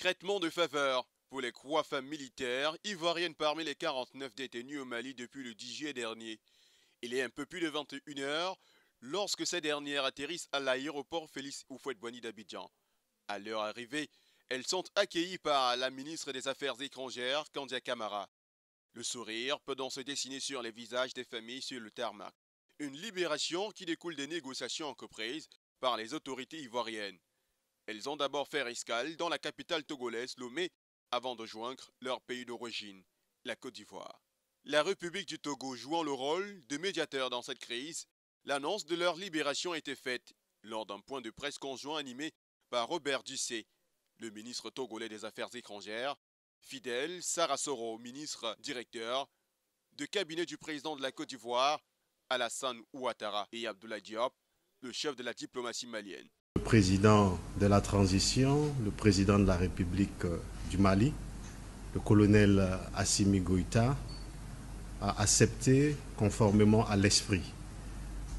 Traitement de faveur pour les 3 femmes militaires ivoiriennes parmi les 49 détenues au Mali depuis le 10 juillet dernier. Il est un peu plus de 21 heures lorsque ces dernières atterrissent à l'aéroport Félix Houphouët-Boigny d'Abidjan. À leur arrivée, elles sont accueillies par la ministre des Affaires étrangères, Kandia Camara. Le sourire peut donc se dessiner sur les visages des familles sur le tarmac. Une libération qui découle des négociations entreprises par les autorités ivoiriennes. Elles ont d'abord fait escale dans la capitale togolaise, Lomé, avant de joindre leur pays d'origine, la Côte d'Ivoire. La République du Togo jouant le rôle de médiateur dans cette crise, l'annonce de leur libération a été faite lors d'un point de presse conjoint animé par Robert Dussé, le ministre togolais des Affaires étrangères, Fidel Sarasoro, ministre directeur de cabinet du président de la Côte d'Ivoire, Alassane Ouattara, et Abdoulaye Diop, le chef de la diplomatie malienne. Le président de la transition, le président de la République du Mali, le colonel Assimi Goïta, a accepté, conformément à l'esprit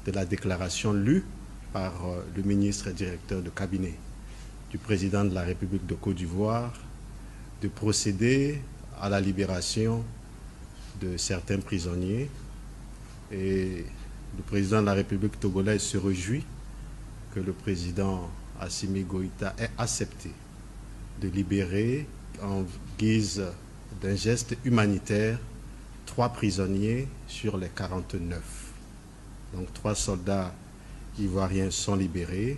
de la déclaration lue par le ministre directeur de cabinet du président de la République de Côte d'Ivoire, de procéder à la libération de certains prisonniers. Et le président de la République togolaise se réjouit que le président Assimi Goïta ait accepté de libérer en guise d'un geste humanitaire 3 prisonniers sur les 49. Donc 3 soldats ivoiriens sont libérés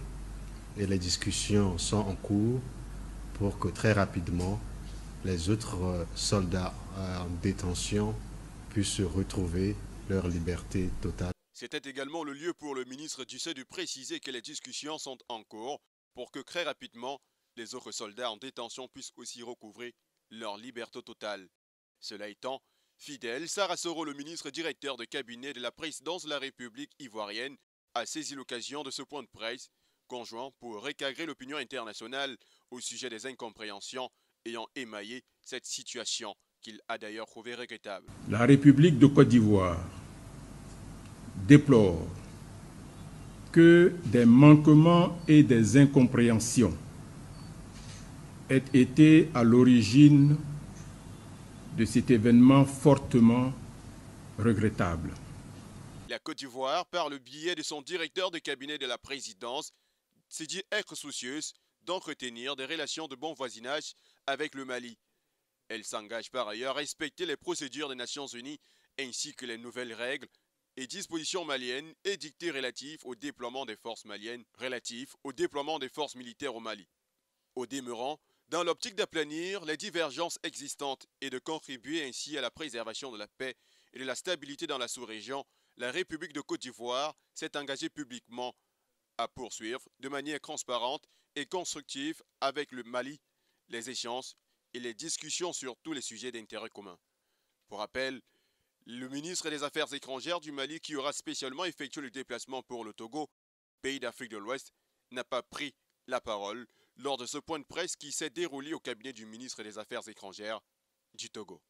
et les discussions sont en cours pour que très rapidement les autres soldats en détention puissent retrouver leur liberté totale. C'était également le lieu pour le ministre Dussé de préciser que les discussions sont en cours pour que très rapidement les autres soldats en détention puissent aussi recouvrer leur liberté totale. Cela étant, Fidel Sarasoro, le ministre directeur de cabinet de la présidence de la République ivoirienne, a saisi l'occasion de ce point de presse conjoint pour recadrer l'opinion internationale au sujet des incompréhensions ayant émaillé cette situation qu'il a d'ailleurs trouvé regrettable. La République de Côte d'Ivoire déplore que des manquements et des incompréhensions aient été à l'origine de cet événement fortement regrettable. La Côte d'Ivoire, par le biais de son directeur de cabinet de la présidence, s'est dit être soucieuse d'entretenir des relations de bon voisinage avec le Mali. Elle s'engage par ailleurs à respecter les procédures des Nations Unies ainsi que les nouvelles règles et dispositions maliennes édictées relatives au déploiement des forces maliennes, relatifs au déploiement des forces militaires au Mali. Au demeurant, dans l'optique d'aplanir les divergences existantes et de contribuer ainsi à la préservation de la paix et de la stabilité dans la sous-région, la République de Côte d'Ivoire s'est engagée publiquement à poursuivre de manière transparente et constructive avec le Mali les échanges et les discussions sur tous les sujets d'intérêt commun. Pour rappel, le ministre des Affaires étrangères du Mali, qui aura spécialement effectué le déplacement pour le Togo, pays d'Afrique de l'Ouest, n'a pas pris la parole lors de ce point de presse qui s'est déroulé au cabinet du ministre des Affaires étrangères du Togo.